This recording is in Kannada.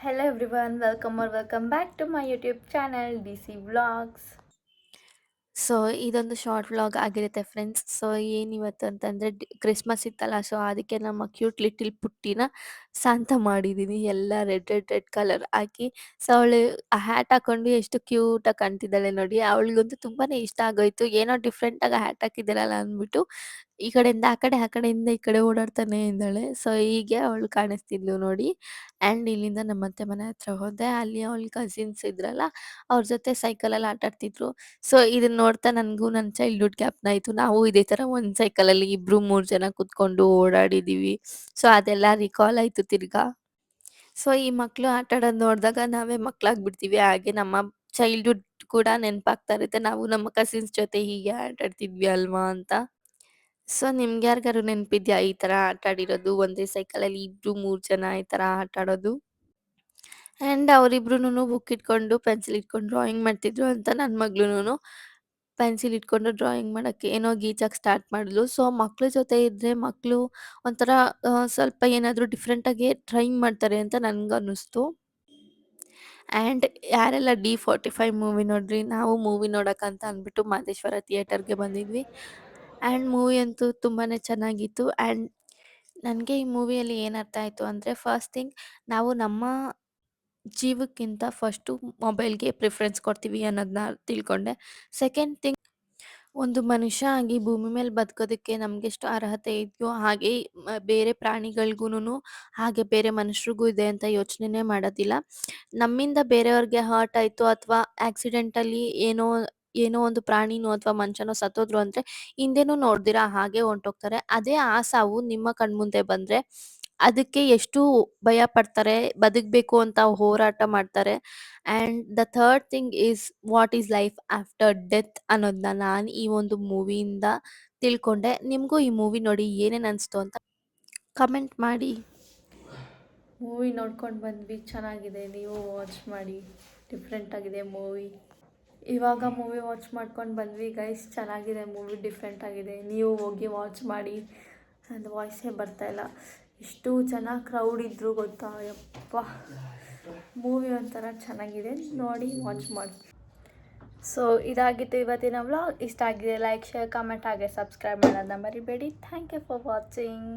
Hello everyone, welcome back to my YouTube channel DC Vlogs. So ಇದೊಂದು ಶಾರ್ಟ್ ವ್ಲಾಗ್ ಆಗಿರುತ್ತೆ ಫ್ರೆಂಡ್ಸ್. ಸೊ ಏನಿವತ್ತು ಅಂತಂದರೆ ಕ್ರಿಸ್ಮಸ್ ಇತ್ತಲ್ಲ, ಸೊ ಅದಕ್ಕೆ ನಮ್ಮ ಕ್ಯೂಟ್ ಲಿಟಿಲ್ ಪುಟ್ಟಿನ ಶಾಂತ ಮಾಡಿದ್ದೀನಿ. ಎಲ್ಲ ರೆಡ್ ರೆಡ್ ರೆಡ್ ಕಲರ್ ಹಾಕಿ. ಸೊ ಅವಳು ಆ ಹ್ಯಾಟ್ ಹಾಕೊಂಡು ಎಷ್ಟು ಕ್ಯೂಟಾಗಿ ಕಾಣ್ತಿದ್ದಾಳೆ ನೋಡಿ. ಅವಳಿಗಂತೂ ತುಂಬಾ ಇಷ್ಟ ಆಗೋಯ್ತು. ಏನೋ ಡಿಫ್ರೆಂಟಾಗಿ ಹ್ಯಾಟ್ ಹಾಕಿದ್ದಾಳಲ್ಲ ಅಂದ್ಬಿಟ್ಟು ಈ ಕಡೆಯಿಂದ ಆ ಕಡೆ, ಆ ಕಡೆಯಿಂದ ಈ ಕಡೆ ಓಡಾಡ್ತಾನೆ ಇದ್ದಾಳೆ. ಸೊ ಹೀಗೆ ಅವಳು ಕಾಣಿಸ್ತಿದ್ಲು ನೋಡಿ. ಆ್ಯಂಡ್ ಇಲ್ಲಿಂದ ನಮ್ಮ ಅತ್ತೆ ಮನೆ ಹತ್ರ ಹೋದೆ. ಅಲ್ಲಿ ಅವಳ ಕಸಿನ್ಸ್ ಇದ್ರಲ್ಲ, ಅವ್ರ ಜೊತೆ ಸೈಕಲಲ್ಲಿ ಆಟಾಡ್ತಿದ್ರು. ಸೊ ಇದನ್ನ ನೋಡ್ತಾ ನನಗೂ ನನ್ನ ಚೈಲ್ಡ್‌ಹುಡ್ ಜ್ಞಾಪನ ನಾವು ಇದೇ ಥರ ಒಂದು ಸೈಕಲಲ್ಲಿ ಇಬ್ರು, 3 ಜನ ಕೂತ್ಕೊಂಡು ಓಡಾಡಿದೀವಿ. ಸೊ ಅದೆಲ್ಲ ರಿಕಾಲ್ ಆಯ್ತು ತಿರ್ಗಾ. ಸೊ ಈ ಮಕ್ಳು ಆಟ ಆಡೋದ್ ನೋಡ್ದಾಗ ನಾವೇ ಮಕ್ಳಾಗ್ಬಿಡ್ತೀವಿ. ಹಾಗೆ ನಮ್ಮ ಚೈಲ್ಡ್‌ಹುಡ್ ಕೂಡ ನೆನಪಾಗ್ತಾ ಇರುತ್ತೆ. ನಾವು ನಮ್ಮ ಕಸಿನ್ಸ್ ಜೊತೆ ಹೀಗೆ ಆಟ ಆಡ್ತಿದ್ವಿ ಅಲ್ವಾ ಅಂತ. ಸೊ ನಿಮ್ಗೆ ಯಾರಿಗಾರು ನೆನಪಿದ್ಯಾ ಈ ಥರ ಆಟ ಆಡಿರೋದು? ಒಂದೇ ಸೈಕಲಲ್ಲಿ ಇಬ್ರು, 3 ಜನ ಈ ಥರ ಆಟ ಆಡೋದು? ಆ್ಯಂಡ್ ಅವರಿಬ್ರುನು ಬುಕ್ ಇಟ್ಕೊಂಡು, ಪೆನ್ಸಿಲ್ ಇಟ್ಕೊಂಡು ಡ್ರಾಯಿಂಗ್ ಮಾಡ್ತಿದ್ರು ಅಂತ ನನ್ನ ಮಗ್ಳುನು ಪೆನ್ಸಿಲ್ ಇಟ್ಕೊಂಡು ಡ್ರಾಯಿಂಗ್ ಮಾಡಕ್ಕೆ ಏನೋ ಗೀಚಕ್ಕೆ ಸ್ಟಾರ್ಟ್ ಮಾಡಿದ್ಲು. ಸೊ ಮಕ್ಳ ಜೊತೆ ಇದ್ರೆ ಮಕ್ಳು ಒಂಥರ ಸ್ವಲ್ಪ ಏನಾದ್ರು ಡಿಫ್ರೆಂಟಾಗಿ ಟ್ರೈ ಮಾಡ್ತಾರೆ ಅಂತ ನನ್ಗನ್ನಿಸ್ತು. ಆ್ಯಂಡ್ ಯಾರೆಲ್ಲ ಡಿ45 ಮೂವಿ ನೋಡ್ರಿ? ನಾವು ಮೂವಿ ನೋಡಕ್ಕಂತ ಅಂದ್ಬಿಟ್ಟು ಮಾದೇಶ್ವರ ಥಿಯೇಟರ್‌ಗೆ ಬಂದಿದ್ವಿ. ಆ್ಯಂಡ್ ಮೂವಿ ಅಂತೂ ತುಂಬಾನೇ ಚೆನ್ನಾಗಿತ್ತು. ಆ್ಯಂಡ್ ನನಗೆ ಈ ಮೂವಿಯಲ್ಲಿ ಏನು ಅರ್ಥ ಆಯ್ತು ಅಂದರೆ, ಫಸ್ಟ್ ಥಿಂಗ್ ನಾವು ನಮ್ಮ ಜೀವಕ್ಕಿಂತ ಫಸ್ಟು ಮೊಬೈಲ್‌ಗೆ ಪ್ರಿಫರೆನ್ಸ್ ಕೊಡ್ತೀವಿ ಅನ್ನೋದನ್ನ ತಿಳ್ಕೊಂಡೆ. ಸೆಕೆಂಡ್ ಥಿಂಗ್, ಒಂದು ಮನುಷ್ಯ ಆಗಿ ಭೂಮಿ ಮೇಲೆ ಬದುಕೋದಕ್ಕೆ ನಮಗೆಷ್ಟು ಅರ್ಹತೆ ಇದೆಯೋ ಹಾಗೆ ಬೇರೆ ಪ್ರಾಣಿಗಳ್ಗೂನು ಹಾಗೆ ಬೇರೆ ಮನುಷ್ಯರಿಗೂ ಇದೆ ಅಂತ ಯೋಚನೆನೇ ಮಾಡೋದಿಲ್ಲ. ನಮ್ಮಿಂದ ಬೇರೆಯವ್ರಿಗೆ ಹರ್ಟ್ ಆಯ್ತು ಅಥವಾ ಆಕ್ಸಿಡೆಂಟಲಿ ಏನೋ ಏನೋ ಒಂದು ಪ್ರಾಣಿನೋ ಅಥವಾ ಮನುಷ್ಯನೋ ಸತ್ತೋದ್ರು ಅಂದ್ರೆ ಹಿಂದೆನೂ ನೋಡ್ದಿರಾ ಹಾಗೆ ಹೊಂಟೋಗ್ತಾರೆ. ಅದೇ ಆ ಸಾವು ನಿಮ್ಮ ಕಣ್ಮುಂದೆ ಬಂದ್ರೆ ಅದಕ್ಕೆ ಎಷ್ಟು ಭಯ ಪಡ್ತಾರೆ, ಬದುಕಬೇಕು ಅಂತ ಹೋರಾಟ ಮಾಡ್ತಾರೆ. And the third thing is what is life after death ಅನ್ನೋದನ್ನ ನಾನು ಈ ಒಂದು ಮೂವಿಯಿಂದ ತಿಳ್ಕೊಂಡೆ. ನಿಮಗೂ ಈ ಮೂವಿ ನೋಡಿ ಏನೇನು ಅನಿಸ್ತು ಅಂತ ಕಮೆಂಟ್ ಮಾಡಿ. ಮೂವಿ ನೋಡ್ಕೊಂಡು ಬಂದ್ವಿ, ಚೆನ್ನಾಗಿದೆ, ನೀವು ವಾಚ್ ಮಾಡಿ, ಡಿಫ್ರೆಂಟ್ ಆಗಿದೆ ಮೂವಿ. ಇವಾಗ ಮೂವಿ ವಾಚ್ ಮಾಡ್ಕೊಂಡು ಬಂದ್ವಿ ಗೈಸ್, ಚೆನ್ನಾಗಿದೆ ಮೂವಿ, ಡಿಫ್ರೆಂಟ್ ಆಗಿದೆ, ನೀವು ಹೋಗಿ ವಾಚ್ ಮಾಡಿ. ನನ್ನ ವಾಯ್ಸೇ ಬರ್ತಾಯಿಲ್ಲ, ಎಷ್ಟು ಜನ ಕ್ರೌಡ್ ಇದ್ದರು ಗೊತ್ತಾ, ಯಪ್ಪ. ಮೂವಿ ಒಂಥರ ಚೆನ್ನಾಗಿದೆ, ನೋಡಿ ವಾಚ್ ಮಾಡಿ. ಸೊ ಇದಾಗಿತ್ತು ಇವತ್ತಿನ ವ್ಲಾಗ್. ಇಷ್ಟ ಆಗಿದೆ ಲೈಕ್, ಶೇರ್, ಕಮೆಂಟ್ ಹಾಗೆ ಸಬ್ಸ್ಕ್ರೈಬ್ ಮಾಡೋದನ್ನ ಮರಿಬೇಡಿ. Thank you for watching.